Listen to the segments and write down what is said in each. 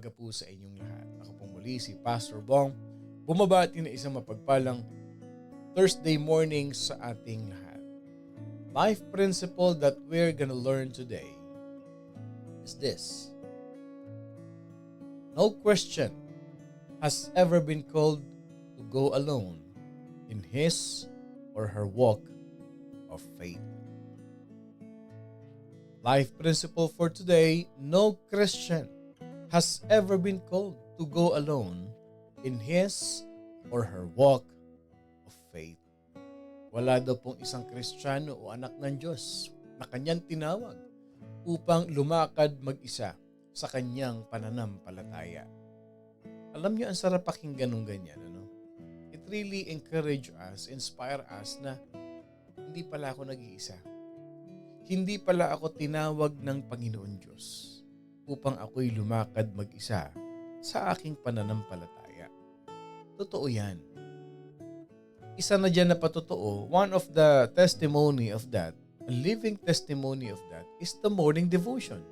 umaga po sa inyong lahat. Ako pong muli si Pastor Bong, bumabati na isang mapagpalang Thursday morning sa ating lahat. Life principle that we're gonna learn today is this. No Christian has ever been called to go alone in his or her walk of faith. Life principle for today, no Christian has ever been called to go alone in his or her walk of faith. Wala daw pong isang Kristiyano o anak ng Diyos na kanyang tinawag upang lumakad mag-isa sa kanyang pananampalataya. Alam niyo, ang sarap pakinggan ng ganyan, ano? It really encourage us, inspire us na hindi pala ako nag-iisa. Hindi pala ako tinawag ng Panginoon Diyos upang ako'y lumakad mag-isa sa aking pananampalataya. Totoo yan. Isa na dyan na patotoo, one of the testimony of that, a living testimony of that, is the morning devotion.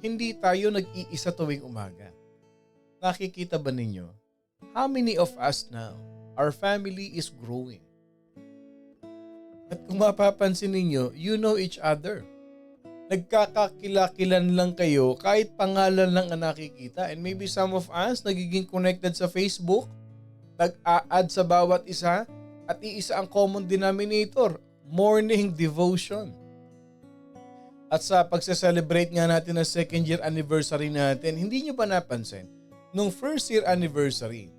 Hindi tayo nag-iisa tuwing umaga. Nakikita ba ninyo? How many of us now, our family is growing? At kung mapapansin ninyo, you know each other. Nagkakakilakilan lang kayo kahit pangalan lang ang nakikita. And maybe some of us nagiging connected sa Facebook, nag-a-add sa bawat isa, at iisa ang common denominator, morning devotion. At sa pagse-celebrate nga natin ng second year anniversary natin, hindi nyo ba napansin? Nung first year anniversary,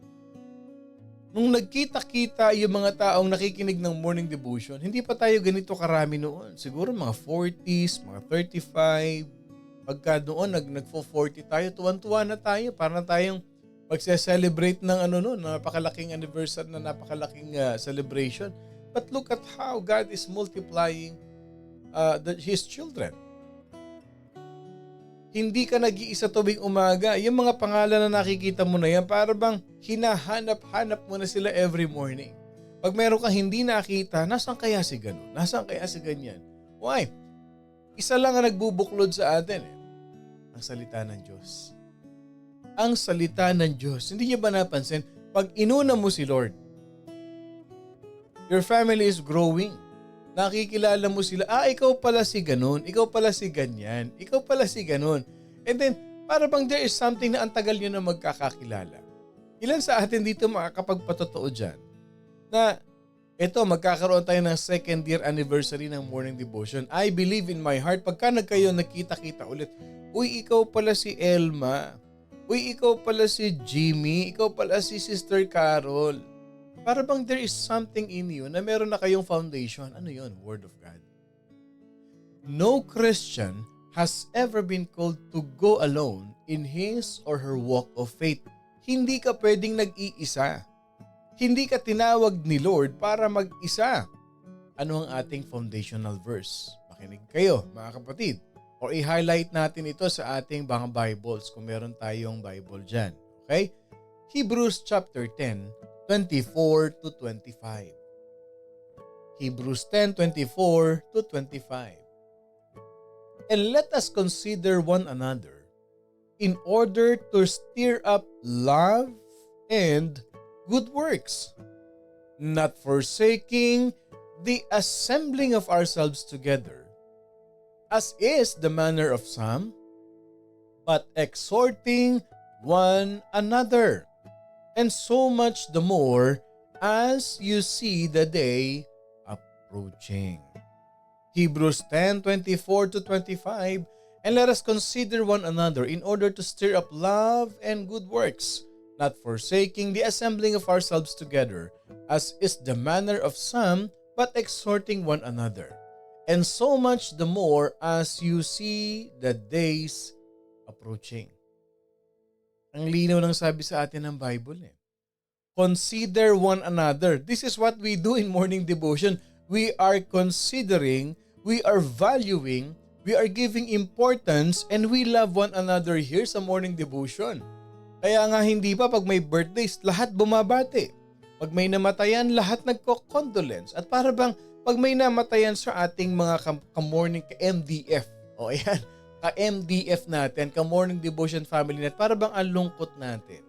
nung nagkita-kita yung mga taong nakikinig ng morning devotion, hindi pa tayo ganito karami noon. Siguro mga 40s, mga 35. Pagka noon, nagfo-40 tayo, tuwan-tuwa na tayo. Parang tayong magse-celebrate ng napakalaking anniversary, na napakalaking celebration. But look at how God is multiplying His children. Hindi ka nag-iisa tuwing umaga. Yung mga pangalan na nakikita mo na yan, para bang hinahanap-hanap mo na sila every morning. Pag meron kang hindi nakita, nasaan kaya si ganun? Nasaan kaya si ganyan? Why? Isa lang ang nagbubuklod sa atin. Ang salita ng Diyos. Ang salita ng Diyos. Hindi niyo ba napansin? Pag inuna mo si Lord, your family is growing. Nakikilala mo sila, ikaw pala si ganun, ikaw pala si ganyan, ikaw pala si ganun. And then, para bang there is something na ang tagal nyo na magkakakilala. Ilan sa atin dito makakapagpatotoo dyan na ito, magkakaroon tayo ng second year anniversary ng morning devotion. I believe in my heart, pagka nagkayo nagkita-kita ulit, uy, ikaw pala si Elma, uy, ikaw pala si Jimmy, ikaw pala si Sister Carol. Para bang there is something in you na meron na kayong foundation. Ano yun? Word of God. No Christian has ever been called to go alone in his or her walk of faith. Hindi ka pwedeng nag-iisa. Hindi ka tinawag ni Lord para mag-isa. Ano ang ating foundational verse? Makinig kayo, mga kapatid. O i-highlight natin ito sa ating mga Bibles kung meron tayong Bible dyan. Okay? Hebrews chapter 10, 24 to 25. Hebrews 10:24 to 25. And let us consider one another in order to stir up love and good works, not forsaking the assembling of ourselves together, as is the manner of some, but exhorting one another. And so much the more as you see the day approaching. Hebrews 10:24 to 25. And let us consider one another in order to stir up love and good works, not forsaking the assembling of ourselves together, as is the manner of some, but exhorting one another. And so much the more as you see the days approaching. Ang linaw ng sabi sa atin ng Bible. Consider one another. This is what we do in morning devotion. We are considering, we are valuing, we are giving importance, and we love one another here sa morning devotion. Kaya nga hindi pa pag may birthdays, lahat bumabati. Pag may namatayan, lahat nagko-condolence. At para bang pag may namatayan sa ating mga ka-morning ka-MDF, o ayan, ka-MDF natin, ka-morning devotion family natin, para bang ang lungkot natin.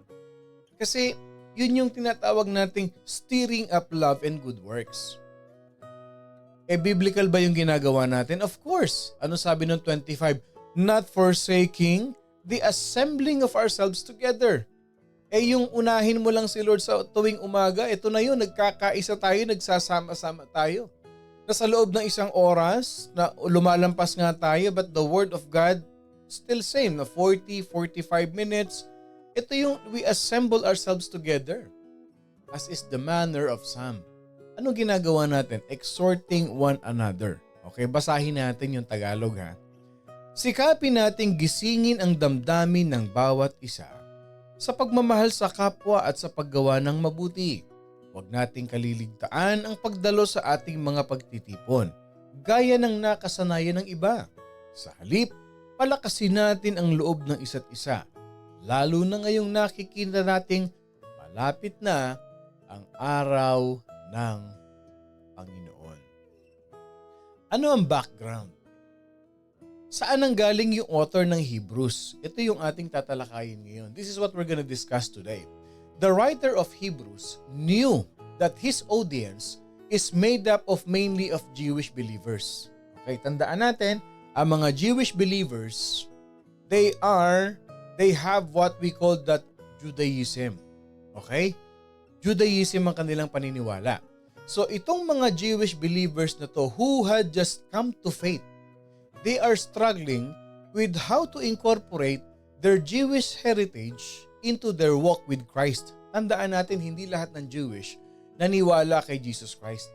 Kasi yun yung tinatawag nating stirring up love and good works. Biblical ba yung ginagawa natin? Of course. Ano sabi ng 25? Not forsaking the assembling of ourselves together. Yung unahin mo lang si Lord sa tuwing umaga, ito na yun, nagkakaisa tayo, nagsasama-sama tayo. Nasa loob ng isang oras, na lumalampas nga tayo, but the Word of God still same, na 40-45 minutes. Ito yung we assemble ourselves together, as is the manner of some. Ano ginagawa natin? Exhorting one another. Okay, basahin natin yung Tagalog ha. Sikapin nating gisingin ang damdamin ng bawat isa sa pagmamahal sa kapwa at sa paggawa ng mabuti. Huwag nating kaliligtaan ang pagdalo sa ating mga pagtitipon, gaya ng nakasanayan ng iba. Sa halip, palakasin natin ang loob ng isa't isa, lalo na ngayong nakikita nating malapit na ang araw ng Panginoon. Ano ang background? Saan ang galing yung author ng Hebrews? Ito yung ating tatalakayin ngayon. This is what we're gonna discuss today. The writer of Hebrews knew that his audience is made up of mainly of Jewish believers. Okay, tandaan natin, ang mga Jewish believers, they have what we call that Judaism. Okay? Judaism ang kanilang paniniwala. So itong mga Jewish believers na to who had just come to faith, they are struggling with how to incorporate their Jewish heritage into their walk with Christ. Tandaan natin, hindi lahat ng Jewish naniwala kay Jesus Christ.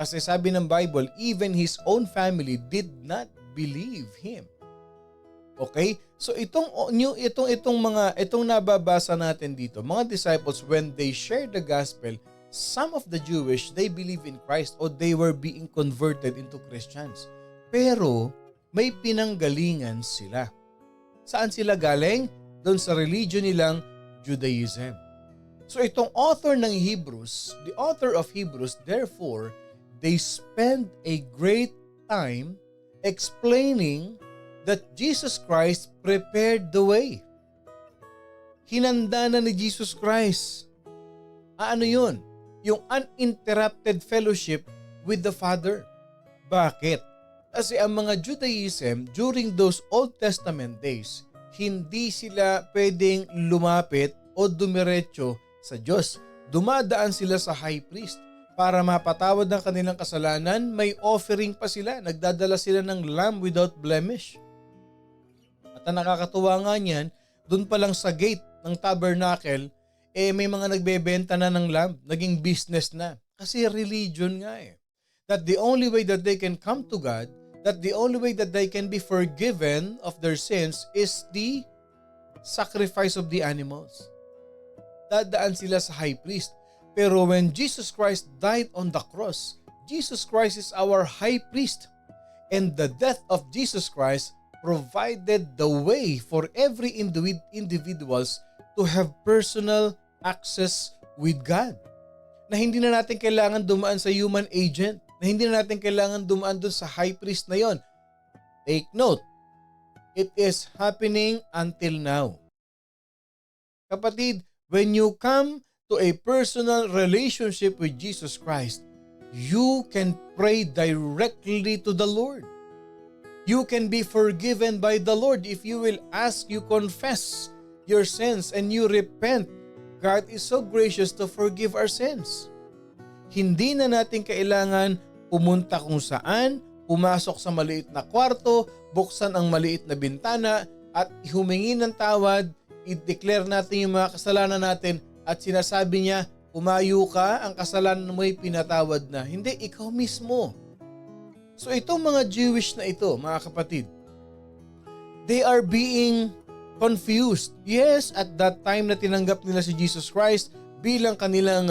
Kasi sabi ng Bible, even his own family did not believe him. Okay? So itong nababasa natin dito, mga disciples, when they shared the gospel, some of the Jewish, they believe in Christ or they were being converted into Christians. Pero may pinanggalingan sila. Saan sila galing? Doon sa religion nilang Judaism. So itong author ng Hebrews, the author of Hebrews, therefore, they spend a great time explaining that Jesus Christ prepared the way. Hinanda na ni Jesus Christ. Ano yun? Yung uninterrupted fellowship with the Father. Bakit? Kasi ang mga Judaism during those Old Testament days, hindi sila pwedeng lumapit o dumiretso sa Diyos. Dumadaan sila sa high priest para mapatawad ng kanilang kasalanan. May offering pa sila. Nagdadala sila ng lamb without blemish. At ang nakakatuwa nga niyan, dun pa lang sa gate ng tabernacle, may mga nagbebenta na ng lamb. Naging business na. Kasi religion nga eh. That the only way that they can come to God, that the only way that they can be forgiven of their sins is the sacrifice of the animals. Dadaan sila sa high priest. Pero when Jesus Christ died on the cross, Jesus Christ is our high priest. And the death of Jesus Christ provided the way for every individuals to have personal access with God. Na hindi na natin kailangan dumaan sa human agent. Na hindi na natin kailangan dumaan dun sa high priest na yon. Take note, it is happening until now. Kapatid, when you come to a personal relationship with Jesus Christ, you can pray directly to the Lord. You can be forgiven by the Lord if you will ask, you confess your sins and you repent. God is so gracious to forgive our sins. Hindi na natin kailangan pumunta kung saan, pumasok sa maliit na kwarto, buksan ang maliit na bintana at humingi ng tawad, i-declare natin yung mga kasalanan natin at sinasabi niya, umayo ka, ang kasalanan mo'y pinatawad na. Hindi, ikaw mismo. So itong mga Jewish na ito, mga kapatid, they are being confused. Yes, at that time na tinanggap nila si Jesus Christ bilang kanilang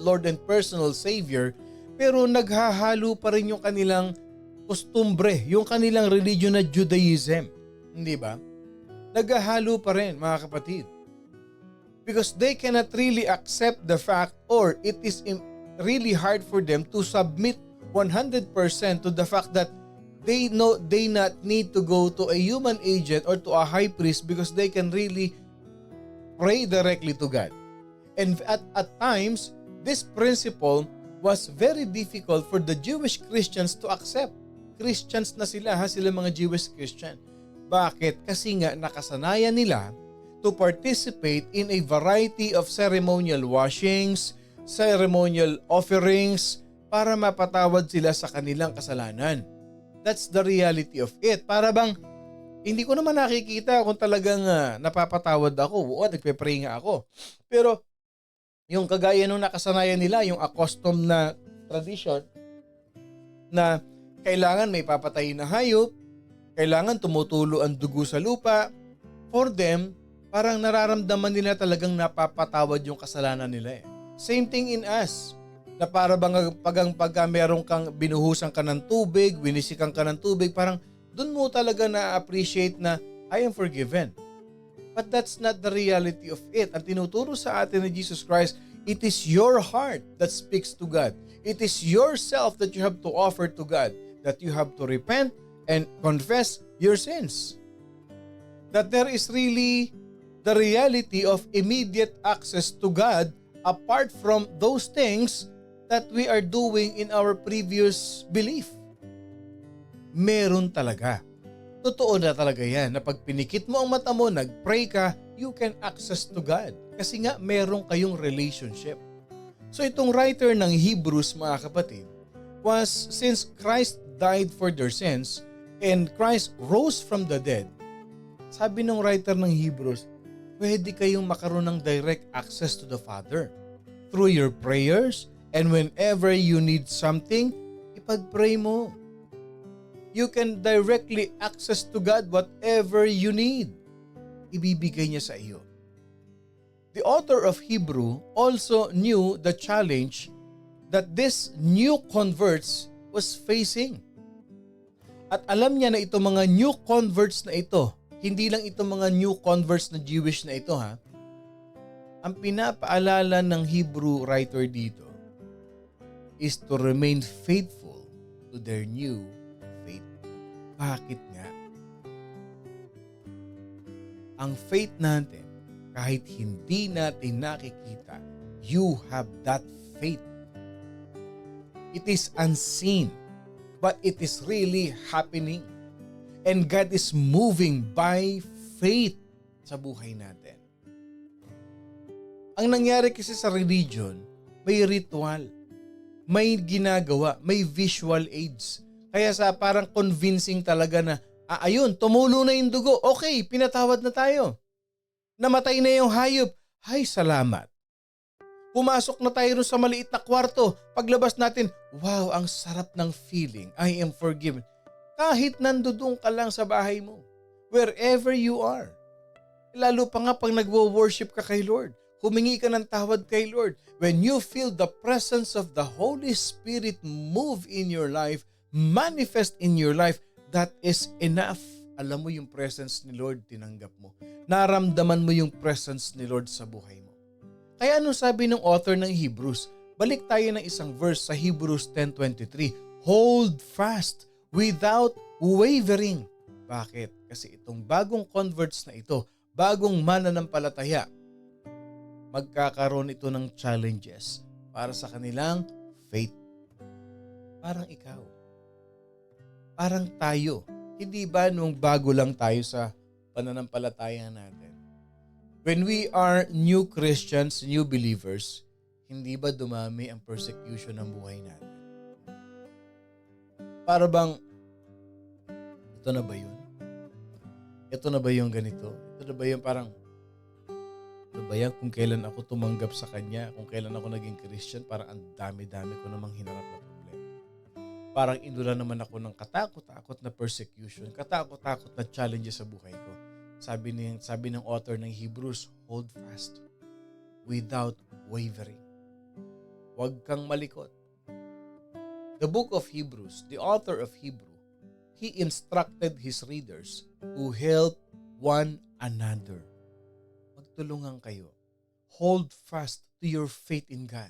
Lord and personal Savior, pero naghahalo pa rin yung kanilang kostumbre, yung kanilang religion na Judaism. Hindi ba? Naghahalo pa rin, mga kapatid. Because they cannot really accept the fact, or it is really hard for them to submit 100% to the fact that they not need to go to a human agent or to a high priest because they can really pray directly to God. And at times, this principle was very difficult for the Jewish Christians to accept. Christians na sila sila mga Jewish Christian. Bakit? Kasi nga nakasanayan nila to participate in a variety of ceremonial washings, ceremonial offerings para mapatawad sila sa kanilang kasalanan. That's the reality of it. Para bang hindi ko naman nakikita kung talagang napapatawad ako. Oo, nagpe-pray nga ako. Pero yung kagaya nung nakasanayan nila, yung accustomed na tradition na kailangan may papatayin na hayop, kailangan tumutulo ang dugo sa lupa, for them, parang nararamdaman nila talagang napapatawad yung kasalanan nila eh. Same thing in us. Na para bang pagka meron kang binuhusan ka ng tubig, winisikan ka ng tubig, parang dun mo talaga na-appreciate na I am forgiven. But that's not the reality of it. Ang tinuturo sa atin ni Jesus Christ, it is your heart that speaks to God. It is yourself that you have to offer to God, that you have to repent and confess your sins. That there is really the reality of immediate access to God apart from those things that we are doing in our previous belief. Meron talaga. Totoo na talaga yan na pag pinikit mo ang mata mo, nag-pray ka, you can access to God. Kasi nga meron kayong relationship. So itong writer ng Hebrews mga kapatid was since Christ died for their sins and Christ rose from the dead, sabi ng writer ng Hebrews, pwede kayong makaroon ng direct access to the Father through your prayers and whenever you need something, ipag-pray mo. You can directly access to God whatever you need. Ibibigay niya sa iyo. The author of Hebrew also knew the challenge that this new converts was facing. At alam niya na itong mga new converts na ito, hindi lang itong mga new converts na Jewish na ito ang pinapaalala ng Hebrew writer dito is to remain faithful to their new faith. Bakit nga? Ang faith natin, kahit hindi natin nakikita, you have that faith. It is unseen, but it is really happening. And God is moving by faith sa buhay natin. Ang nangyari kasi sa religion, may ritual, may ginagawa, may visual aids. Kaya sa parang convincing talaga na, ayun, tumulo na yung dugo. Okay, pinatawad na tayo. Namatay na yung hayop. Ay, salamat. Pumasok na tayo sa maliit na kwarto. Paglabas natin, wow, ang sarap ng feeling. I am forgiven. Kahit nandoon ka lang sa bahay mo. Wherever you are. Lalo pa nga pag nagwo-worship ka kay Lord. Humingi ka ng tawad kay Lord. When you feel the presence of the Holy Spirit move in your life, manifest in your life, that is enough. Alam mo yung presence ni Lord, tinanggap mo. Naramdaman mo yung presence ni Lord sa buhay mo. Kaya anong sabi ng author ng Hebrews? Balik tayo ng isang verse sa Hebrews 10:23. Hold fast without wavering. Bakit? Kasi itong bagong converts na ito, bagong mananampalataya, magkakaroon ito ng challenges para sa kanilang faith. Parang ikaw. Parang tayo. Hindi ba nung bago lang tayo sa pananampalataya natin? When we are new Christians, new believers, hindi ba dumami ang persecution ng buhay natin? Para bang, ito na ba yun? Ito na ba yung ganito? Ito na ba yung parang, ito ba yan kung kailan ako tumanggap sa Kanya, kung kailan ako naging Christian, parang ang dami-dami ko namang hinarap na problema. Parang indula naman ako ng katakot-takot na persecution, katakot-takot na challenges sa buhay ko. Sabi ng author ng Hebrews, hold fast without wavering. Huwag kang malikot. The book of Hebrews, the author of Hebrew, he instructed his readers to help one another. Magtulungan kayo. Hold fast to your faith in God.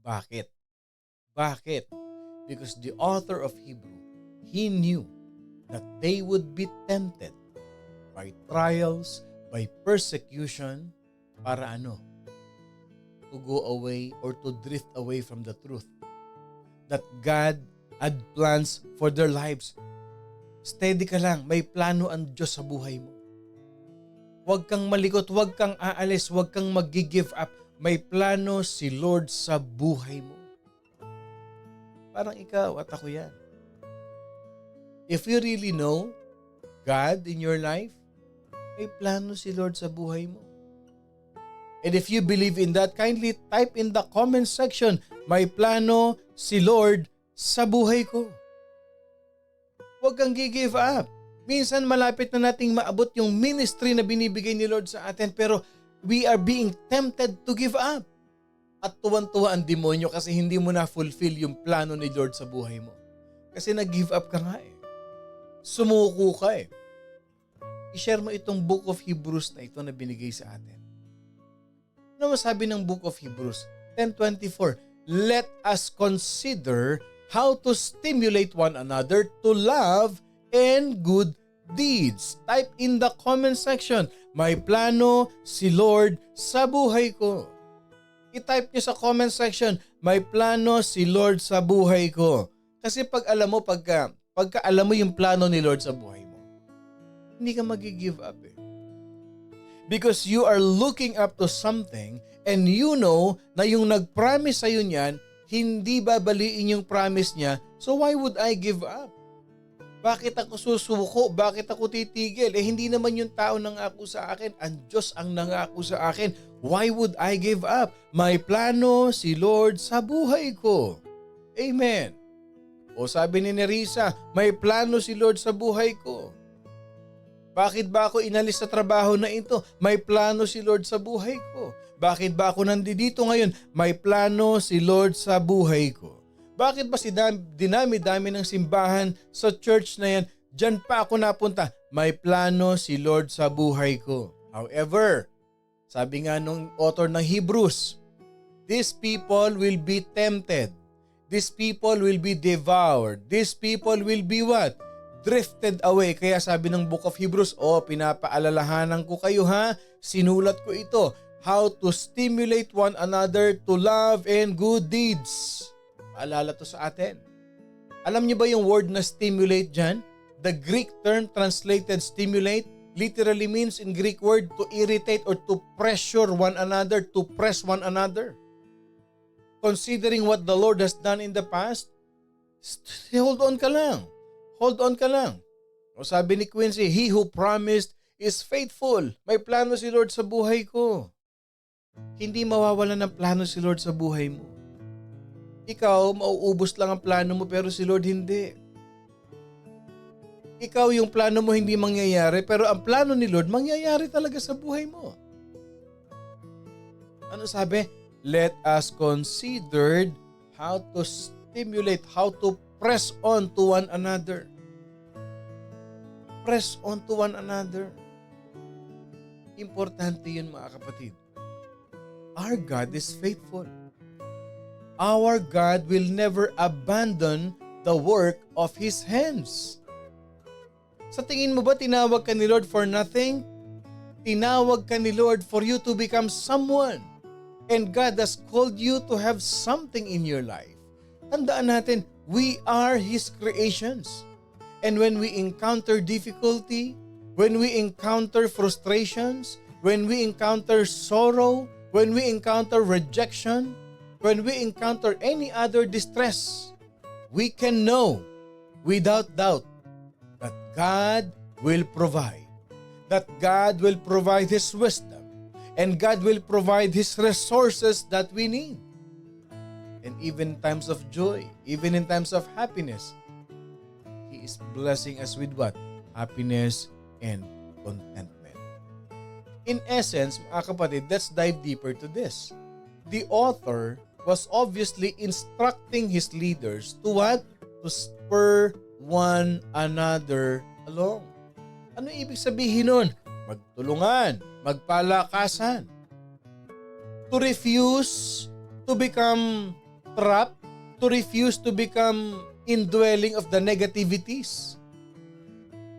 Bakit? Bakit? Because the author of Hebrew He knew that they would be tempted by trials, by persecution, para ano? To go away or to drift away from the truth. That God had plans for their lives. Steady ka lang, may plano ang Diyos sa buhay mo. Huwag kang malikot, huwag kang aalis, huwag kang mag-give up. May plano si Lord sa buhay mo. Parang ikaw at ako yan. If you really know God in your life, may plano si Lord sa buhay mo. And if you believe in that, kindly type in the comment section, may plano si Lord sa buhay ko. Huwag kang give up. Minsan malapit na nating maabot yung ministry na binibigay ni Lord sa atin, pero we are being tempted to give up. At tuwan-tuwa ang demonyo kasi hindi mo na-fulfill yung plano ni Lord sa buhay mo. Kasi nag-give up ka nga eh. Sumuko ka eh. I-share mo itong Book of Hebrews na ito na binigay sa atin. Ano masabi ng Book of Hebrews? 10:24, let us consider how to stimulate one another to love and good deeds. Type in the comment section, may plano si Lord sa buhay ko. I-type nyo sa comment section, may plano si Lord sa buhay ko. Kasi pag alam mo, pagka alam mo yung plano ni Lord sa buhay mo, hindi ka mag-give up eh. Because you are looking up to something and you know na yung nag-promise sa'yo niyan, hindi babaliin yung promise niya, so why would I give up? Bakit ako susuko? Bakit ako titigil? Eh hindi naman yung tao nangako sa akin, ang Diyos ang nangako sa akin. Why would I give up? May plano si Lord sa buhay ko. Amen. O sabi ni Nerissa, may plano si Lord sa buhay ko. Bakit ba ako inalis sa trabaho na ito? May plano si Lord sa buhay ko. Bakit ba ako nandito ngayon? May plano si Lord sa buhay ko. Bakit ba si dinami-dami ng simbahan sa church na yan? Diyan pa ako napunta. May plano si Lord sa buhay ko. However, sabi nga nung author ng Hebrews, these people will be tempted. These people will be devoured. These people will be what? Drifted away. Kaya sabi ng Book of Hebrews, pinapaalalahanan ko kayo ha, sinulat ko ito, how to stimulate one another to love and good deeds. Paalala to sa atin. Alam niyo ba yung word na stimulate dyan? The Greek term translated stimulate literally means in Greek word to irritate or to pressure one another, to press one another. Considering what the Lord has done in the past, hold on ka lang. Hold on ka lang. O sabi ni Quincy, he who promised is faithful. May plano si Lord sa buhay ko. Hindi mawawala ng plano si Lord sa buhay mo. Ikaw, mauubos lang ang plano mo pero si Lord hindi. Ikaw yung plano mo hindi mangyayari pero ang plano ni Lord mangyayari talaga sa buhay mo. Ano sabi? Let us consider how to stimulate, how to press on to one another. Press on to one another. Importante yun mga kapatid. Our God is faithful. Our God will never abandon the work of His hands. Sa tingin mo ba tinawag ka ni Lord for nothing? Tinawag ka ni Lord for you to become someone. And God has called you to have something in your life. Tandaan natin, we are His creations. And when we encounter difficulty, when we encounter frustrations, when we encounter sorrow, when we encounter rejection, when we encounter any other distress, we can know without doubt that God will provide. That God will provide His wisdom. And God will provide His resources that we need. And even in times of joy, even in times of happiness, He is blessing us with what? Happiness and contentment. In essence, mga kapatid, let's dive deeper to this. The author was obviously instructing his leaders to what? To spur one another along. Ano ibig sabihin nun? Magtulungan, magpalakasan. To refuse to become trapped, to refuse to become indwelling of the negativities.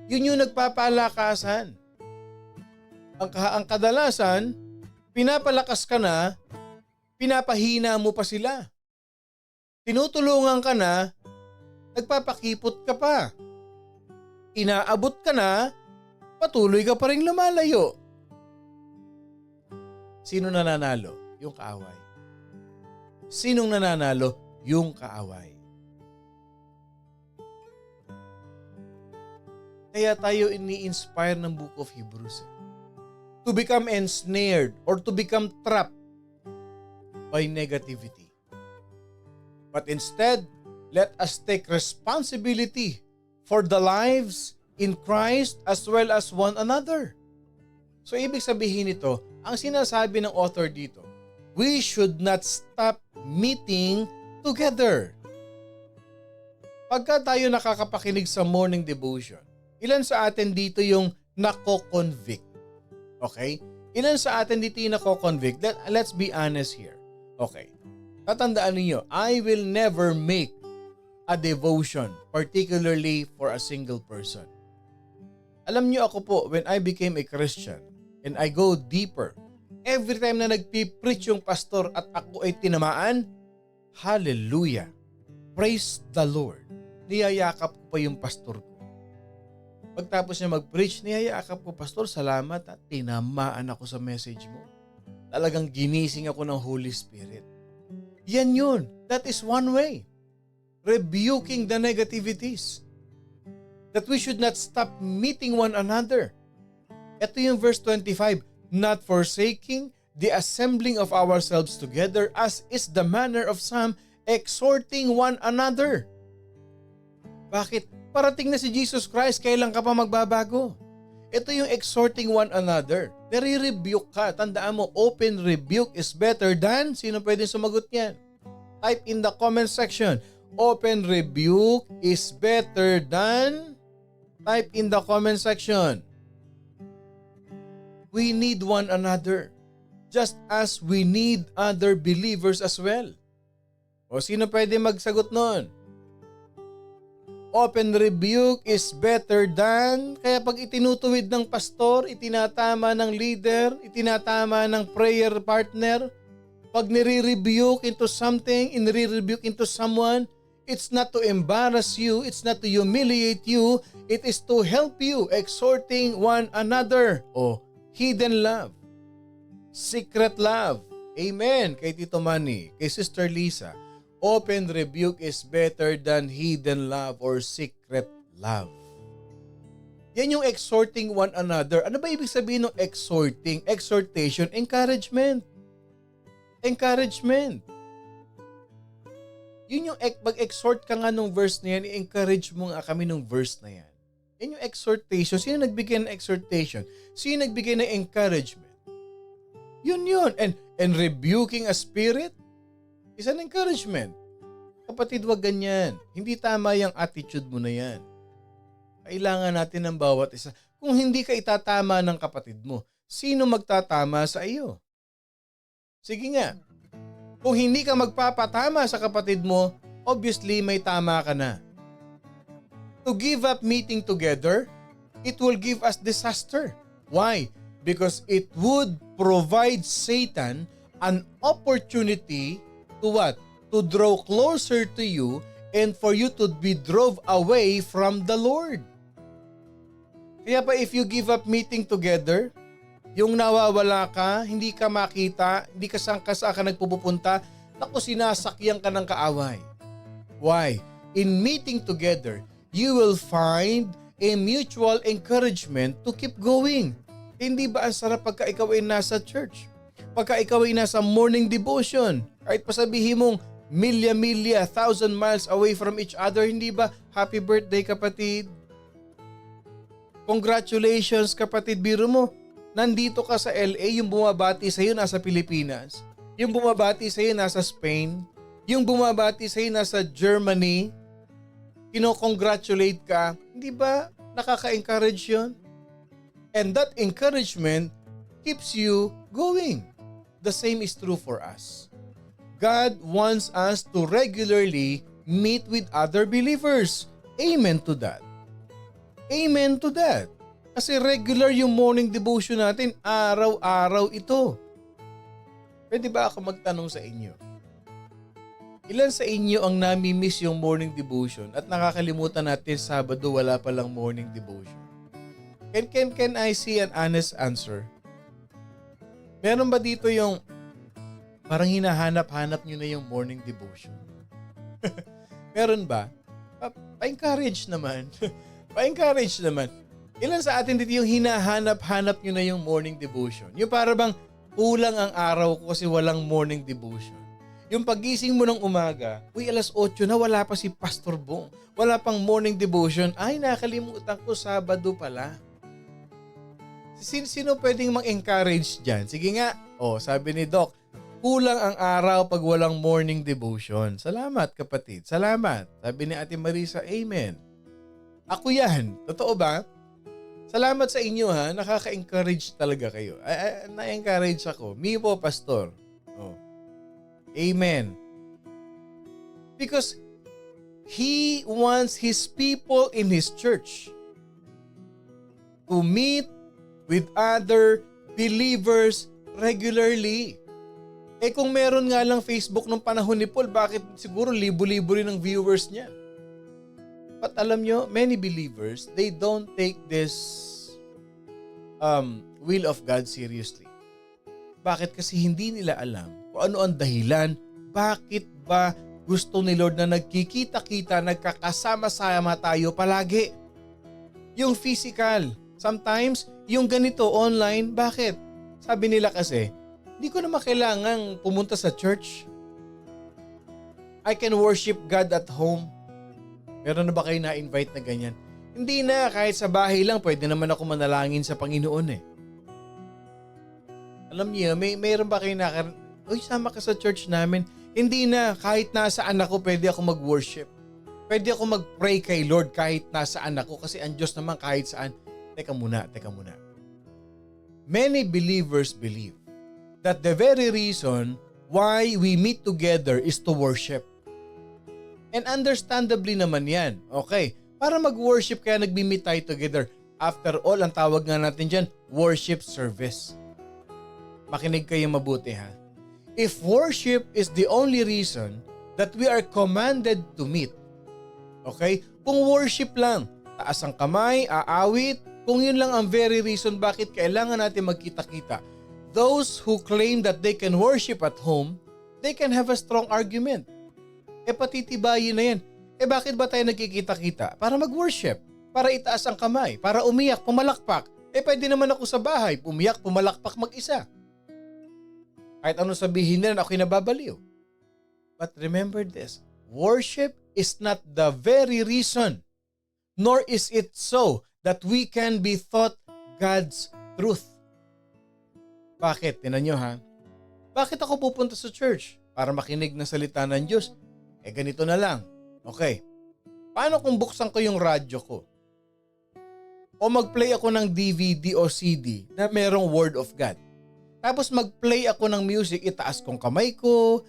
Yun yung nagpapalakasan. Ang kadalasan, pinapalakas ka na, pinapahina mo pa sila. Tinutulungan ka na, nagpapakipot ka pa. Inaabot ka na, patuloy ka pa rin lumalayo. Sino nananalo? Yung kaaway. Sinong nananalo? Yung kaaway. Kaya tayo ini-inspire ng Book of Hebrews to become ensnared or to become trapped by negativity. But instead, let us take responsibility for the lives in Christ as well as one another. So ibig sabihin nito, ang sinasabi ng author dito, we should not stop meeting together. Pagka tayo nakakapakinig sa morning devotion, ilan sa atin dito yung nako-convict? Okay? Ilan sa atin dito yung nako-convict? Let's be honest here. Okay. Tatandaan niyo, I will never make a devotion, particularly for a single person. Alam niyo ako po, when I became a Christian and I go deeper, every time na nagpipreach yung pastor at ako ay tinamaan, hallelujah, praise the Lord. Niyayakap ko pa yung pastor ko. Pagtapos niya mag-preach, niyayakap ko, pastor, salamat at tinamaan ako sa message mo. Talagang ginising ako ng Holy Spirit. Yan yun. That is one way. Rebuking the negativities. That we should not stop meeting one another. Ito yung verse 25. Not forsaking the assembling of ourselves together as is the manner of some, exhorting one another. Bakit? Parating na si Jesus Christ, kailan ka pa magbabago? Ito yung exhorting one another. Nare-rebuke ka. Tandaan mo, open rebuke is better than, sino pwedeng sumagot niyan? Type in the comment section. Open rebuke is better than, type in the comment section. We need one another. Just as we need other believers as well. O sino pwede magsagot nun? Open rebuke is better than, kaya pag itinutuwid ng pastor, itinatama ng leader, itinatama ng prayer partner, pag nire-rebuke into something, nire-rebuke into someone, it's not to embarrass you, it's not to humiliate you, it is to help you, exhorting one another. O, hidden love, secret love. Amen. Kay Tito Manny, kay Sister Lisa. Open rebuke is better than hidden love or secret love. Yan yung exhorting one another. Ano ba ibig sabihin ng exhorting? Exhortation, encouragement. Encouragement. Yun yung mag-exhort ka nga nung verse na yan, i-encourage mo nga kami nung verse na yan. Yan yung exhortation. Sino nagbigay ng exhortation? Sino nagbigay ng encouragement? Yun yun. And rebuking a spirit is an encouragement. Kapatid, wag ganyan. Hindi tama yung attitude mo na yan. Kailangan natin ng bawat isa. Kung hindi ka itatama ng kapatid mo, sino magtatama sa iyo? Sige nga. Kung hindi ka magpapatama sa kapatid mo, obviously may tama ka na. To give up meeting together, it will give us disaster. Why? Because it would provide Satan an opportunity to what? To draw closer to you and for you to be drove away from the Lord. Kaya pa if you give up meeting together, yung nawawala ka, hindi ka makita, hindi ka saan ka nagpupunta, naku, sinasakyan ka ng kaaway. Why? In meeting together, you will find a mutual encouragement to keep going. Hindi ba ang sarap pagka ikaw ay nasa church? Pagka ikaw ay nasa morning devotion, kahit pasabihin mong milya-milya, 1,000 miles away from each other, hindi ba happy birthday kapatid? Congratulations kapatid, biro mo. Nandito ka sa LA, yung bumabati sa'yo nasa Pilipinas. Yung bumabati sa'yo nasa Spain. Yung bumabati sa'yo nasa Germany. Kino-congratulate ka. Hindi ba nakaka-encourage yun? And that encouragement keeps you going. The same is true for us. God wants us to regularly meet with other believers. Amen to that. Amen to that. Kasi regular yung morning devotion natin, araw-araw ito. Pwede ba ako magtanong sa inyo? Ilan sa inyo ang nami-miss yung morning devotion at nakakalimutan natin Sabado wala palang morning devotion? Can I see an honest answer? Meron ba dito yung parang hinahanap-hanap nyo na yung morning devotion? Meron ba? Pa-encourage naman. Pa-encourage naman. Ilan sa atin dito yung hinahanap-hanap nyo na yung morning devotion? Yung para bang kulang ang araw ko kasi walang morning devotion. Yung pagising mo ng umaga, alas 8 na wala pa si Pastor Bong. Wala pang morning devotion. Ay, nakalimutan ko, Sabado pala. Sino pwedeng mang-encourage dyan? Sige nga. Sabi ni Doc, kulang ang araw pag walang morning devotion. Salamat kapatid, salamat. Sabi ni Ate Marisa, amen. Ako yan, totoo ba? Salamat sa inyo ha, nakaka-encourage talaga kayo. Na-encourage ako. Me po, Pastor. Amen. Because He wants His people in His church to meet with other believers regularly. Kung meron nga lang Facebook nung panahon ni Paul, bakit siguro libo-libo rin ang viewers niya? But alam nyo, many believers, they don't take this will of God seriously. Bakit? Kasi hindi nila alam kung ano ang dahilan, bakit ba gusto ni Lord na nagkikita-kita, nagkakasama-sama tayo palagi. Yung physical, sometimes yung ganito online, bakit? Sabi nila kasi, hindi ko naman kailangang pumunta sa church. I can worship God at home. Meron na ba kayo na-invite na ganyan? Hindi na, kahit sa bahay lang, pwede naman ako manalangin sa Panginoon eh. Alam niyo, mayroon ba kayo sama ka sa church namin? Hindi na, kahit nasaan ako, pwede ako mag-worship. Pwede ako mag-pray kay Lord kahit nasaan ako kasi ang Diyos naman kahit saan. Teka muna. Many believers believe that the very reason why we meet together is to worship. And understandably naman yan. Okay, para mag-worship kaya nagmi-meet tayo together. After all, ang tawag nga natin dyan, worship service. Makinig kayo mabuti ha. If worship is the only reason that we are commanded to meet, okay? Kung worship lang, taas ang kamay, aawit, kung yun lang ang very reason bakit kailangan natin magkita-kita, those who claim that they can worship at home, they can have a strong argument. Patitibayin na yan. Bakit ba tayo nagkikita-kita? Para mag-worship, para itaas ang kamay, para umiyak, pumalakpak. Pwede naman ako sa bahay, umiyak, pumalakpak mag-isa. Kahit ano sabihin nila, ako'y nababaliw. But remember this, worship is not the very reason, nor is it so that we can be taught God's truth. Bakit? Tinan nyo ha? Bakit ako pupunta sa church? Para makinig ng salita ng Diyos? Ganito na lang. Okay. Paano kung buksan ko yung radyo ko? O mag-play ako ng DVD o CD na merong Word of God? Tapos mag-play ako ng music, itaas kong kamay ko,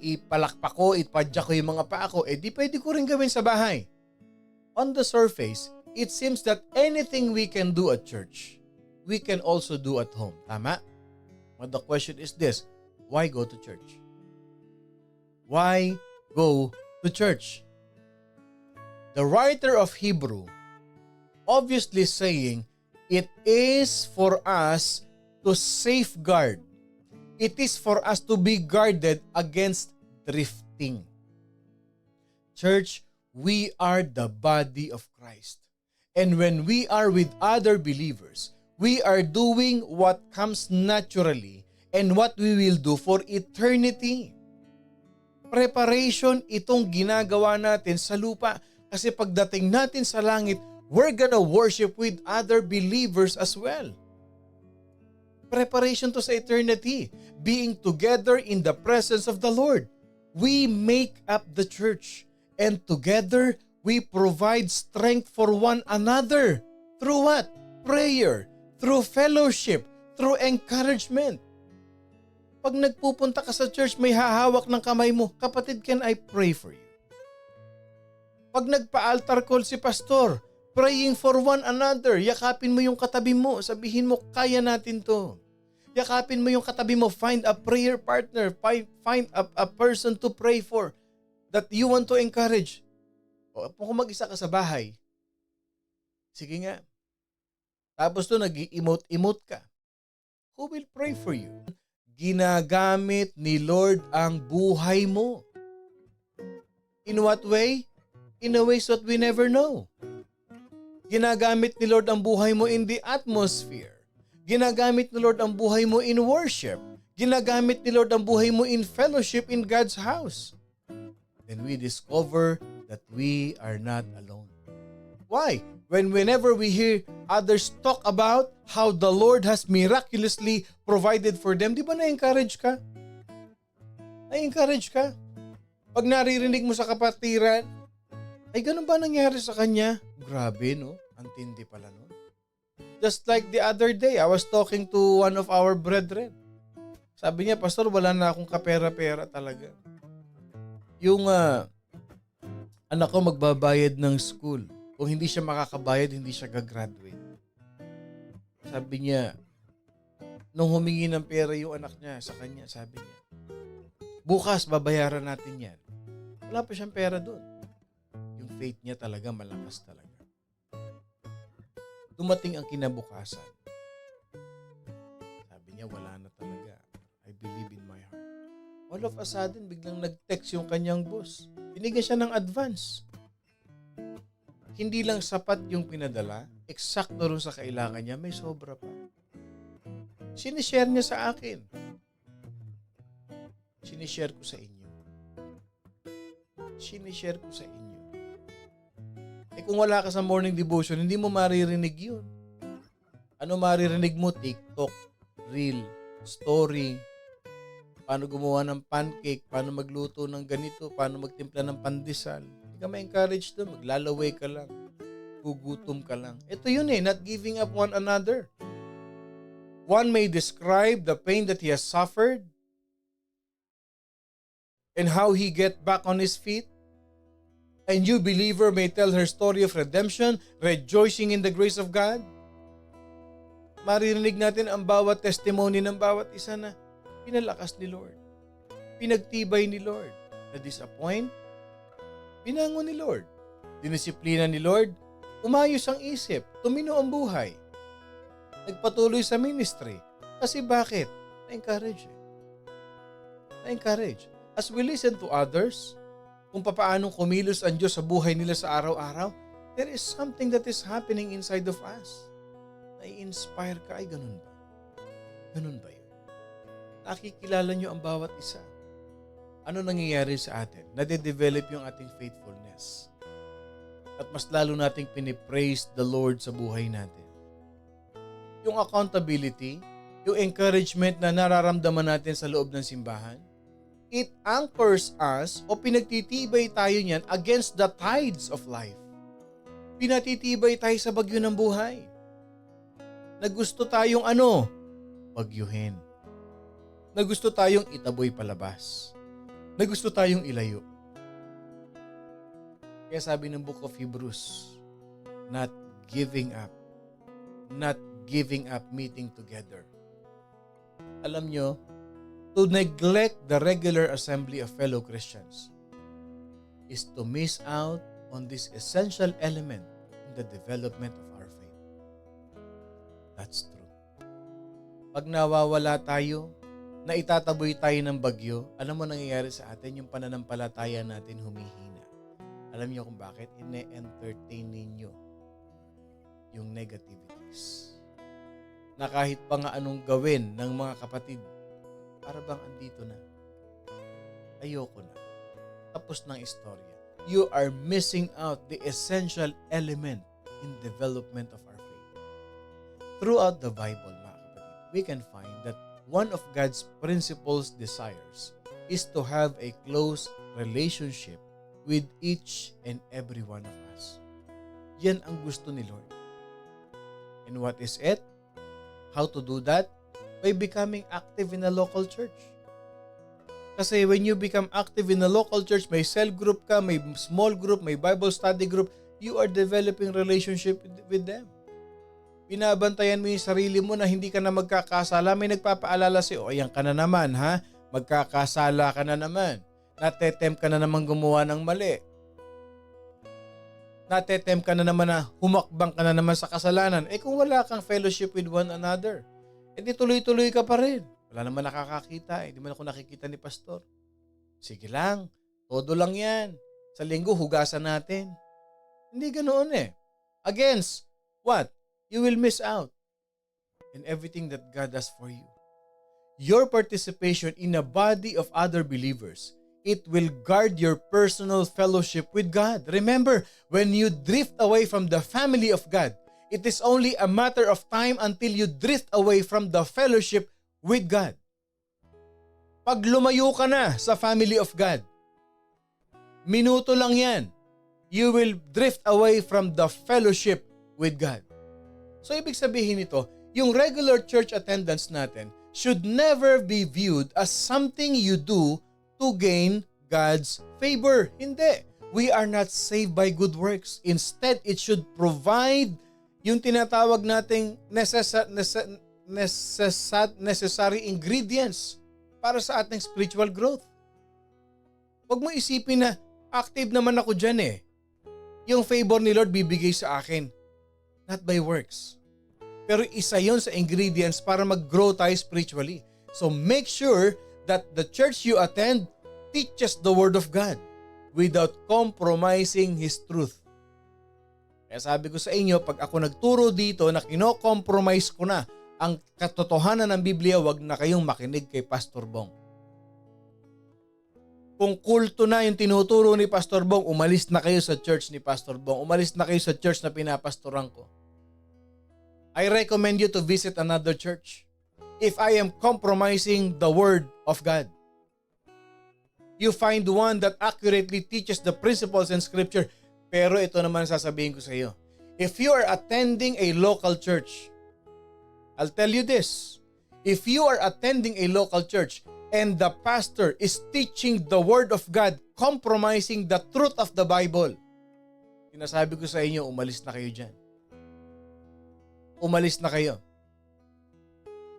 ipalakpak ko, ipadya ko yung mga paa ko, di pwede ko rin gawin sa bahay. On the surface, it seems that anything we can do at church, we can also do at home. Tama? But the question is this, why go to church? Why go to church? The writer of Hebrew obviously saying, it is for us to safeguard. It is for us to be guarded against drifting. Church, we are the body of Christ. And when we are with other believers, we are doing what comes naturally and what we will do for eternity. Preparation itong ginagawa natin sa lupa kasi pagdating natin sa langit, we're gonna worship with other believers as well. Preparation to sa eternity, being together in the presence of the Lord. We make up the church and together we provide strength for one another. Through what? Prayer, through fellowship, through encouragement. Pag nagpupunta ka sa church, may hahawak ng kamay mo. Kapatid, can I pray for you? Pag nagpa-altar call si pastor, praying for one another, yakapin mo yung katabi mo, sabihin mo, kaya natin to. Yakapin mo yung katabi mo, find a prayer partner, find a person to pray for that you want to encourage. O kung mag-isa ka sa bahay, sige nga. Tapos to nag-emote-emote ka. Who will pray for you? Ginagamit ni Lord ang buhay mo. In what way? In a ways that we never know. Ginagamit ni Lord ang buhay mo in the atmosphere. Ginagamit ni Lord ang buhay mo in worship. Ginagamit ni Lord ang buhay mo in fellowship in God's house. Then we discover that we are not alone. Why? Whenever we hear others talk about how the Lord has miraculously provided for them, di ba na-encourage ka? Na-encourage ka? Pag naririnig mo sa kapatiran, ay ganun ba nangyari sa kanya? Grabe, no? Ang tindi pala, no? Just like the other day, I was talking to one of our brethren. Sabi niya, Pastor, wala na akong kapera-pera talaga. Yung anak ko magbabayad ng school. Kung hindi siya makakabayad, hindi siya gagraduate. Sabi niya, nung humingi ng pera yung anak niya sa kanya, sabi niya, bukas babayaran natin yan. Wala pa siyang pera doon. Yung faith niya talaga malakas talaga. Dumating ang kinabukasan. Sabi niya, wala na talaga. I believe in my heart. All of a sudden, biglang nag-text yung kanyang boss. Binigyan siya ng advance. Hindi lang sapat yung pinadala, eksakto rin sa kailangan niya, may sobra pa. Sinishare niya sa akin. Sinishare ko sa inyo. Sinishare ko sa inyo. Eh kung wala ka sa morning devotion, hindi mo maririnig yun. Ano maririnig mo? TikTok, reel, story, paano gumawa ng pancake, paano magluto ng ganito, paano magtimpla ng pandesal. Hindi ka ma-encourage doon, maglalaway ka lang, gugutom ka lang. Ito yun not giving up one another. One may describe the pain that he has suffered and how he get back on his feet. And you, believer, may tell her story of redemption, rejoicing in the grace of God. Maririnig natin ang bawat testimony ng bawat isa na pinalakas ni Lord. Pinagtibay ni Lord. Na-disappoint, binangon ni Lord. Dinisiplina ni Lord, umayos ang isip, tumino ang buhay. Nagpatuloy sa ministry. Kasi bakit? Na-encourage. Na-encourage. As we listen to others, kung papaanong kumilos ang Diyos sa buhay nila sa araw-araw, there is something that is happening inside of us. Nai-inspire ka, ay ganun ba? Ganun ba yun? Nakikilala nyo ang bawat isa. Ano nangyayari sa atin? Nade-develop yung ating faithfulness. At mas lalo nating pinipraise the Lord sa buhay natin. Yung accountability, yung encouragement na nararamdaman natin sa loob ng simbahan, it anchors us o pinagtitibay tayo niyan against the tides of life. Pinatitibay tayo sa bagyo ng buhay. Na gusto tayong bagyuhin. Na gusto tayong itaboy palabas. Na gusto tayong ilayo. Kaya sabi ng Book of Hebrews, not giving up. Not giving up meeting together. Alam nyo, to neglect the regular assembly of fellow Christians is to miss out on this essential element in the development of our faith. That's true. Pag nawawala tayo, na itataboy tayo ng bagyo, alam mo nangyayari sa atin, yung pananampalataya natin humihina. Alam niyo kung bakit? Ine-entertain ninyo yung negativities. Na kahit pa nga anong gawin ng mga kapatid, para bang andito na. Ayoko na. Tapos ng istorya. You are missing out the essential element in development of our faith. Throughout the Bible, mga kapatid, we can find that one of God's principles desires is to have a close relationship with each and every one of us. Yan ang gusto ni Lord. And what is it? How to do that? by becoming active in a local church. Kasi when you become active in a local church, may cell group ka, may small group, may Bible study group, you are developing relationship with them. Binabantayan mo yung sarili mo na hindi ka na magkakasala. May nagpapaalala sa'yo, ayan ka na naman ha, magkakasala ka na naman. Natetempt ka na naman gumawa ng mali. Natetempt ka na naman na humakbang ka na naman sa kasalanan. Kung wala kang fellowship with one another, di tuloy-tuloy ka pa rin. Wala naman nakakakita, di man ako nakikita ni pastor. Sige lang, todo lang yan. Sa linggo, hugasan natin. Hindi ganoon Against what? You will miss out in everything that God has for you. Your participation in a body of other believers, it will guard your personal fellowship with God. Remember, when you drift away from the family of God, it is only a matter of time until you drift away from the fellowship with God. Pag lumayo ka na sa family of God, minuto lang yan, you will drift away from the fellowship with God. So ibig sabihin nito, yung regular church attendance natin should never be viewed as something you do to gain God's favor. Hindi. We are not saved by good works. Instead, it should provide yung tinatawag nating necessary ingredients para sa ating spiritual growth. Huwag mo isipin na active naman ako dyan Yung favor ni Lord bibigay sa akin. Not by works. Pero isa yon sa ingredients para mag-grow tayo spiritually. So make sure that the church you attend teaches the Word of God without compromising His truth. Kaya sabi ko sa inyo, pag ako nagturo dito na kino-compromise ko na ang katotohanan ng Biblia, wag na kayong makinig kay Pastor Bong. Kung kulto na yung tinuturo ni Pastor Bong, umalis na kayo sa church ni Pastor Bong. Umalis na kayo sa church na pinapastoran ko. I recommend you to visit another church if I am compromising the Word of God. You find one that accurately teaches the principles in Scripture. Pero ito naman sasabihin ko sa iyo. If you are attending a local church, I'll tell you this. If you are attending a local church and the pastor is teaching the Word of God, compromising the truth of the Bible, sinasabi ko sa inyo, umalis na kayo dyan. Umalis na kayo.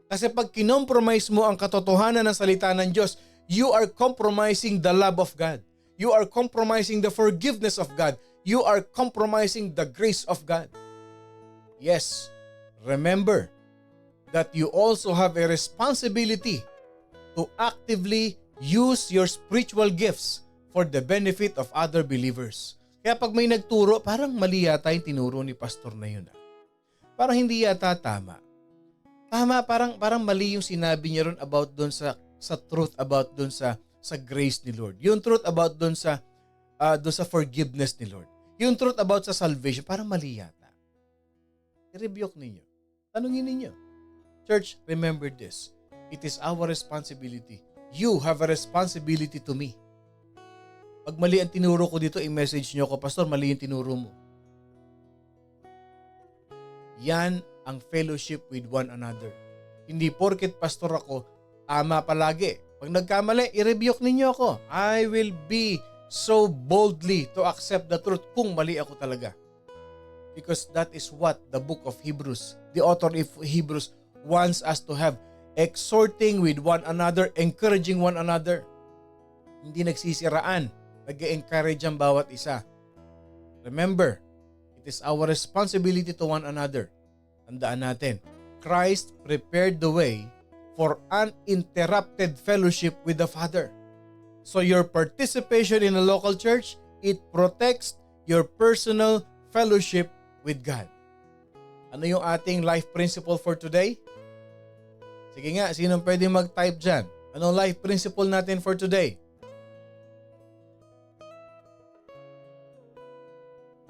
Kasi pag kinompromise mo ang katotohanan ng salita ng Diyos, you are compromising the love of God. You are compromising the forgiveness of God. You are compromising the grace of God. Yes, remember that you also have a responsibility to actively use your spiritual gifts for the benefit of other believers. Kaya pag may nagturo, parang mali yata yung tinuro ni pastor na yun. Parang hindi yata tama. Tama, parang mali yung sinabi niya ron about doon sa truth about doon sa grace ni Lord. Yung truth about doon sa forgiveness ni Lord. Yung truth about sa salvation, parang mali yata. I-rebuke ninyo. Tanungin ninyo. Church, remember this. It is our responsibility. You have a responsibility to me. Pag mali ang tinuro ko dito, i-message nyo ko, Pastor, mali yung tinuro mo. Yan ang fellowship with one another. Hindi porket pastor ako, ama palagi. Pag nagkamali, i-rebuke ninyo ako. I will be so boldly to accept the truth kung mali ako talaga. Because that is what the book of Hebrews, the author of Hebrews wants us to have. Exhorting with one another, encouraging one another. Hindi nagsisiraan. Nag-encourage ang bawat isa. Remember, it is our responsibility to one another. Tandaan natin, Christ prepared the way for uninterrupted fellowship with the Father. So your participation in a local church, it protects your personal fellowship with God. Ano yung ating life principle for today? Sige nga, sinong pwede mag-type dyan? Anong life principle natin for today?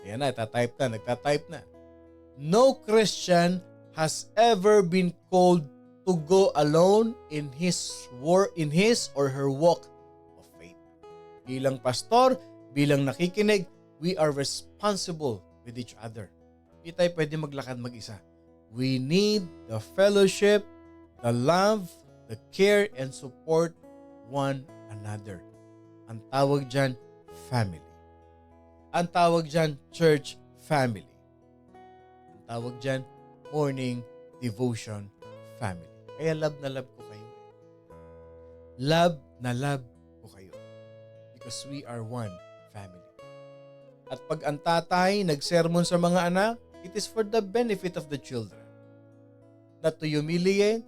Ayan na, nagtatype na. No Christian has ever been called to go alone in his or her walk of faith. Bilang pastor, bilang nakikinig, we are responsible with each other. Hindi tayo pwede maglakad mag-isa. We need the fellowship the love, the care, and support one another. Ang tawag dyan, family. Ang tawag dyan, church family. Ang tawag dyan, morning devotion family. Kaya love na love ko kayo. Love na love ko kayo. Because we are one family. At pag ang tatay nagsermon sa mga anak, it is for the benefit of the children. Not to humiliate,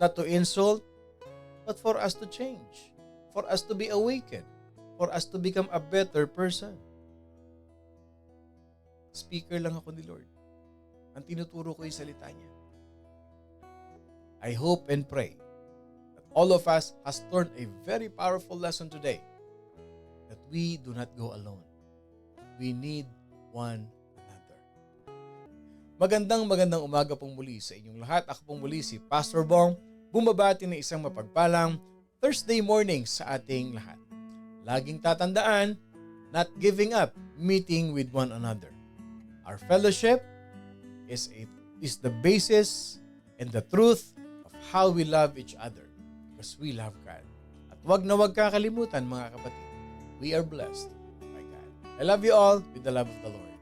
not to insult, but for us to change, for us to be awakened, for us to become a better person. Speaker lang ako ni Lord. Ang tinuturo ko yung salita niya. I hope and pray that all of us has learned a very powerful lesson today, that we do not go alone. We need one another. Magandang umaga pong muli sa inyong lahat. Ako pong muli si Pastor Bong, bumabati ng isang mapagpalang Thursday morning sa ating lahat. Laging tatandaan, not giving up, meeting with one another. Our fellowship is the basis and the truth of how we love each other, because we love God. At wag na wag kakalimutan, mga kapatid, we are blessed by God. I love you all with the love of the Lord.